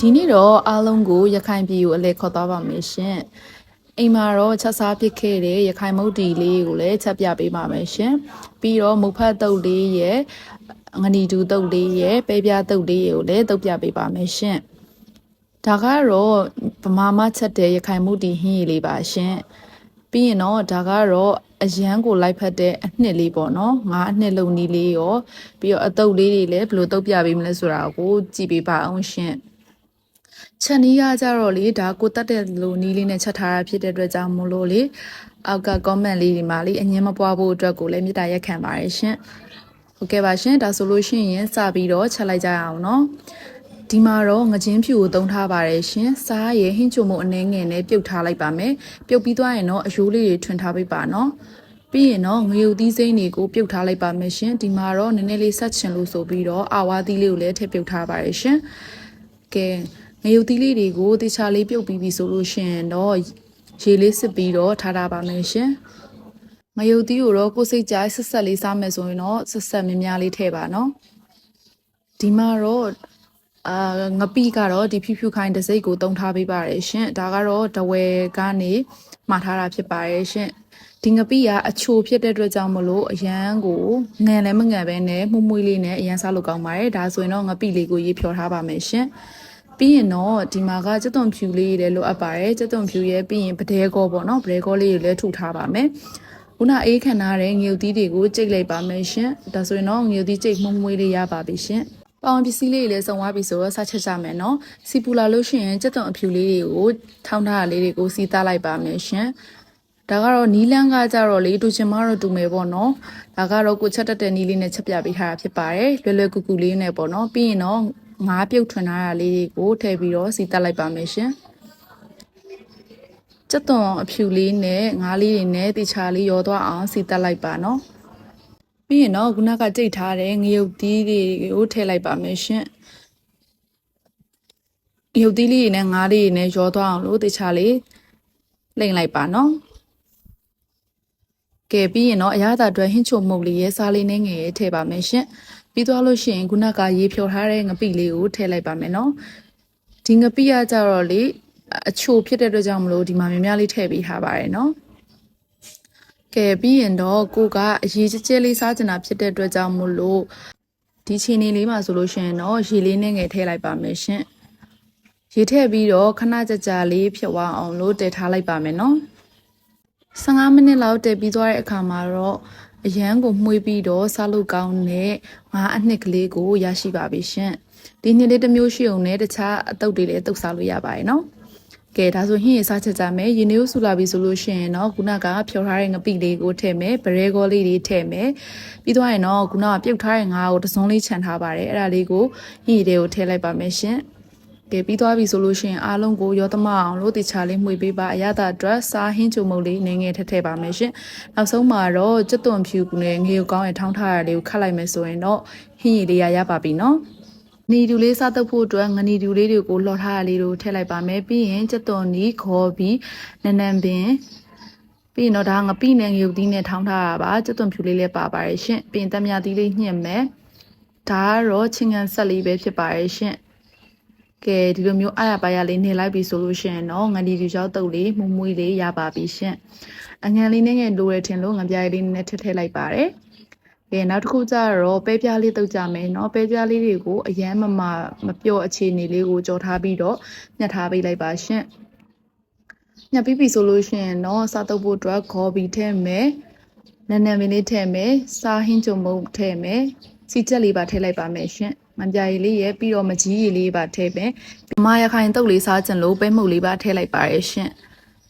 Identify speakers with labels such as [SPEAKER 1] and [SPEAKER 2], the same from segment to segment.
[SPEAKER 1] ဒီနေ့တော့အားလုံးကိုရခိုင်ပြည်ကိုအလဲခေါ်သွားပါမယ်ရှင်အိမ်မှာတော့ချက်စားပစ်ခဲ့တဲ့ရခိုင်မုတ်တီလေးကိုလည်းချက်ပြပေးပါမယ်ရှင်ပြီးတော့မုတ်ဖတ်တုပ်လေးရဲ့ငနီတူတုပ်လေးရဲ့ပဲပြားတုပ်လေးကိုလည်းတုပ်ပြပေးပါမယ်ရှင်ဒါကတော့ဗမာမချက်တဲ့ရခိုင်မုတ်တီဟင်းရည်လေးပါရှင်ပြီးရင်တော့ဒါကတော့အရန်ကိုလိုက်ဖက်တဲ့အနှစ်လေးပေါ့နော်ငါအနှစ်လုံးနီးလေးရောပြီးတော့အတုပ်လေးတွေလည်းဘယ်လိုတုပ်ပြပေးမလဲဆိုတာကိုကြည့်ပေးပါအောင်ရှင်ချက်နီးကကြတော့လေဒါကိုတက်တဲ့လိုနီးလေးနဲ့ချက်ထားတာဖြစ်တဲ့အတွက်ကြောင့်မို့လို့လေအောက်က comment လေးဒီမှာလေအငင်းမပွားဖို့အတွက်ကိုလည်းမေတ္တာရက်ခံပါတယ်ရှင်ဟုတ်ကဲ့ပါရှင်ဒါဆိုလို့ရှိရင်စပြီးတော့ချက်လိုက်ကြရအောင်နော်ဒီမှာတော့ငချင်းဖြူကိုသုံးထားပါတယ်ရှင်စားရဟင်းချုံမအနှဲငယ်နဲ့ပြုတ်ထားလိုက်ပါမယ်ပြုတ်ပြီးသွားရင်တော့အရိုးလေးတွေထွင်ထားပေးပါနော်ပြီးရင်တော့ငရုတ်သီးစိမ်းတွေကိုပြုတ်ထားလိုက်ပါမယ်ရှင်ဒီမှာတော့နည်းနည်းလေးဆက်ချင်လို့ဆိုပြီးတော့အာဝါသီးလေးကိုလည်းထည့်ပြုတ်ထားပါတယ်ရှင်ကဲငရုတ်သီးလေးတွေကိုတေချာလေးပြုတ်ပြီးပြီဆိုလို့ရှိရင်တော့ရေလေးစစ်ပြီးတော့ထားတာပါမယ်ရှင်ငရုတ်သီးကိုတော့ကိုယ်စိတ်ကြိုက်ဆက်ဆက်လေးစားမယ်ဆိုရင်တော့ဆက်ဆက်များများလေးထည့်ပါနော်ဒီမှာတော့ငပိကတော့ဒီဖြူဖြူခိုင်တစ်စိတ်ကိုတုံထားပေးပါတယ်ရှင်ဒါကတော့တဝဲကနေမှာထားတာဖြစ်ပါတယ်ရှင်ဒီငပိကအချိုဖြစ်တဲ့အတွက်ကြောင့်မလို့အရန်ကိုငံလည်းမငံပဲနဲ့မှုမွေးလေးနဲ့အရန်စားလို့ကောင်းပါတယ်ဒါဆိုရင်တော့ငပိလေးကိုရေးဖြော်ထားပါမယ်ရှင်ပြီးရင်တော့ဒီမှာကကြက်သွန်ဖြူလေးတွေလည်းလိုအပ်ပါတယ်ကြက်သွန်ဖြူရဲ့ပြီးရင်ပဒဲကောပေါ့နော်ပဒဲကောလေးတွေလည်းထုထားပါမယ်ခုနအေးခံထားတဲ့ငရုတ်သီးတွေကိုကြိတ်လိုက်ပါမယ်ရှင်ဒါဆိုရင်တော့ငရုတ်သီးကြိတ်မှုမွေးလေးရပါပြီရှင်ပေါင်ပစ္စည်းလေးတွေလည်းစုံသွားပြီဆိုတော့စချက်ကြမယ်နော်စီပူလာလို့ရှိရင်ကြက်သွန်အဖြူလေးတွေကိုထောင်းထားတာလေးတွေကိုစီးသားလိုက်ပါမယ်ရှင်ဒါကတော့နီလန်းကကြတော့လေတူချင်မတော့တူမယ်ပေါ့နော်ဒါကတော့ကိုချက်တက်တဲ့နီလေးနဲ့ချက်ပြပေးထားတာဖြစ်ပါတယ်လွယ်လွယ်ကူကူလေးနဲ့ပေါ့နော်ပြီးရင်တော့ငါးပြုတ်ထွင်ထားတာလေးတွေကိုထည့်ပြီးတော့စီးတက်လိုက်ပါမယ်ရှင်ကြက်သွန်အဖြူလေးနဲ့ငါးလေးတွေနဲ့တေချာလေးရောသွားအောင်စီးတက်လိုက်ပါနော်ပြီးရင်တော့ခုနကကြိတ်ထားတဲ့ငရုတ်သီးတွေကိုထည့်လိုက်ပါမယ်ရှင်ငရုတ်သီးလေးတွေနဲ့ငါးလေးတွေနဲ့ရောသွားအောင်လို့တေချာလေးလိမ့်လိုက်ပါနော်ကဲပြီးရင်တော့အရသာအတွက်ဟင်းချုံမုတ်လေးရဲ့စားလေးနဲ့ငယ်ရဲ့ထည့်ပါမယ်ရှင်ပြီးသွားလို့ရှိရင်ခုနကရေဖြော်ထားတဲ့ငပိလေးကိုထည့်လိုက်ပါမယ်နော်ဒီငပိကကြတော့လေအချိုဖြစ်တဲ့အတွက်ကြောင့်မလို့ဒီမှာများများလေးထည့်ပေးထားပါတယ်နော်ကဲပြီးရင်တော့ကိုကအရေးကြဲလေးစားချင်တာဖြစ်တဲ့အတွက်ကြောင့်မို့လို့ဒီချီနေလေးမှာဆိုလို့ရှိရင်တော့ရေလေးနဲ့ငယ်ထည့်လိုက်ပါမယ်ရှင်ရေထည့်ပြီးတော့ခဏကြာလေးဖြတ်သွားအောင်လို့တည်ထားလိုက်ပါမယ်နော်15မိနစ်လောက်တည်ပြီးသွားတဲ့အခါမှာတော့အရန်ကိုမှုေးပြီးတော့စားလို့ကောင်းတဲ့ငါးအနှစ်ကလေးကိုရရှိပါပြီရှင်ဒီနှစ်လေးတစ်မျိုးရှိအောင်နဲ့တခြားအတုပ်တွေလည်းတုပ်စားလို့ရပါတယ်နော်ကဲဒါဆိုဟင်းရစားချက်ကြမယ်ရေနည်းကိုဆူလာပြီဆိုလို့ရှိရင်တော့ခုနကဖြော်ထားတဲ့ငပိလေးကိုထည့်မယ်ဗရဲကောလေးတွေထည့်မယ်ပြီးသွားရင်တော့ခုနကပြုတ်ထားတဲ့ငါးကိုတစ်စုံလေးခြံထားပါတယ်အဲ့ဒါလေးကိုဟင်းရတွေကိုထည့်လိုက်ပါမယ်ရှင်ကဲပြီးသွားပြီဆိုလို့ရှိရင်အားလုံးကိုရောသမအောင်လို့တေချာလေးမှွေပေးပါအရသာအတွက်စားဟင်းချုံမုတ်လေးငယ်ငယ်ထည့်ပါမယ်ရှင်နောက်ဆုံးမှာတော့ကြက်သွန်ဖြူနဲ့ငရုတ်ကောင်းရဲ့ထောင်းထားရလေးကိုခတ်လိုက်မယ်ဆိုရင်တော့ဟင်းရည်လေးရပါပြီနော်နီတူလေးစားတော့ဖို့အတွက်ငနီတူလေးတွေကိုလှော်ထားရလေးကိုထည့်လိုက်ပါမယ်ပြီးရင်ကြက်သွန်နီခေါ်ပြီးနန်းနန်းပင်ပြီးရင်တော့ဒါငပိနဲ့ငရုတ်သီးနဲ့ထောင်းထားတာပါကြက်သွန်ဖြူလေးလည်းပါပါတယ်ရှင်ပြီးရင်တမယာသီးလေးညှက်မယ်ဒါကတော့ချင်းကန်ဆက်လေးပဲဖြစ်ပါတယ်ရှင်ကဲဒီလိုမျိုးအားရပါရလေးနေလိုက်ပြီဆိုလို့ရှိရင်တော့ငန်ဒီတူချောက်တုပ်လေးမှုမွေးလေးရပါပြီရှင်အငန်လေးနဲ့ငယ်လိုရထင်လို့ငပြားလေးနဲ့ထည့်လိုက်ပါတယ်ကဲနောက်တစ်ခုကျတော့ပဲပြားလေးတုပ်ကြမယ်เนาะပဲပြားလေးတွေကိုအရန်မပြော့အခြေအနေလေးကိုကြော်ထားပြီးတော့ညှက်ထားပေးလိုက်ပါရှင်ညှက်ပြီးပြီဆိုလို့ရှိရင်တော့စားတုပ်ဖို့အတွက်ခေါ်ပြီးထည့်မယ်နန်းနန်းပင်လေးထည့်မယ်စားဟင်းကြုံမုတ်ထည့်မယ်စီချက်လေးပါထည့်လိုက်ပါမယ်ရှင်မပြားရည်လေးရဲ့ပြီးတော့မကြီးရည်လေးပါထည့်မယ်မရခိုင်တုပ်လေးစားချင်လို့ပဲမှုတ်လေးပါထည့်လိုက်ပါရရှင်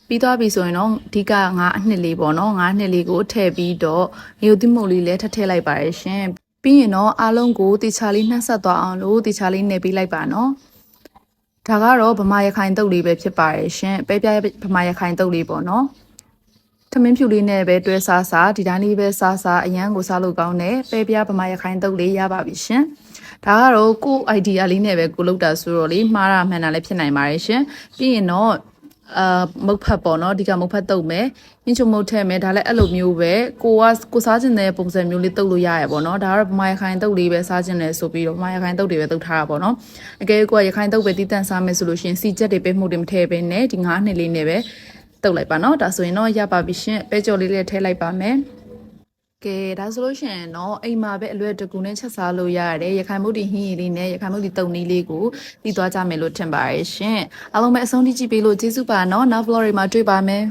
[SPEAKER 1] ပြီးသွားပြီဆိုရင်တော့အဓိကငါးအနှစ်လေးပေါ့နော်ငါးနှစ်လေးကိုထည့်ပြီးတော့ရုပ်သီးမှုတ်လေးလည်းထည့်လိုက်ပါရရှင်ပြီးရင်တော့အားလုံးကိုတေချာလေးနှက်ဆက်သွားအောင်လို့တေချာလေးနယ်ပေးလိုက်ပါနော်ဒါကတော့ဗမာရခိုင်တုပ်လေးပဲဖြစ်ပါရရှင်ပဲပြဗမာရခိုင်တုပ်လေးပေါ့နော်ထမင်းဖြူလေးနဲ့ပဲတွဲစားဒီတိုင်းလေးပဲစားအရန်ကိုစားလို့ကောင်းတယ်ပဲပြဗမာရခိုင်တုပ်လေးရပါပြီရှင်ဒါကတော့ကို့ idea လေးနဲ့ပဲကိုလုပ်တာဆိုတော့လေမှားတာမှန်တာလည်းဖြစ်နိုင်ပါတယ်ရှင်ပြီးရင်တော့ မုတ်ဖတ်ပေါ့နော်ဒီကမုတ်ဖတ်တုတ်မယ်ဟင်းချုံမုတ်ထဲမယ်ဒါလည်းအဲ့လိုမျိုးပဲကိုစားခြင်းတဲ့ပုံစံမျိုးလေးတုတ်လို့ရရပေါ့နော်ဒါကတော့ဗမာရခိုင်တုတ်လေးပဲစားခြင်းလဲဆိုပြီးတော့ဗမာရခိုင်တုတ်တွေပဲတုတ်ထားတာပေါ့နော်အကယ်ကိုကရခိုင်တုတ်ပဲတီးတန့်စားမယ်ဆိုလို့ရှိရင်စီချက်တွေပဲမှုတွေမထည့်ပဲနဲ့ဒီ9နှစ်လေးနဲ့ပဲတုတ်လိုက်ပါနော်ဒါဆိုရင်တော့ရပါပြီရှင်ပဲကြော်လေးလည်းထည့်လိုက်ပါမယ်ကဲဒါဆိုလို့ရှိရင်တော့အိမ်မှာပဲအလွယ်တကူနဲ့ချက်စားလို့ရရတယ်ရခိုင်မုတ်ဒီဟင်းရည်လေးနဲ့ရခိုင်မုတ်ဒီတုံနည်းလေးကိုပြီးသွားကြမယ်လို့ထင်ပါတယ်ရှင်အားလုံးပဲအဆုံးထိကြည့်ပေးလို့ကျေးဇူးပါနော်နောက် vlog တွေမှာတွေ့ပါမယ်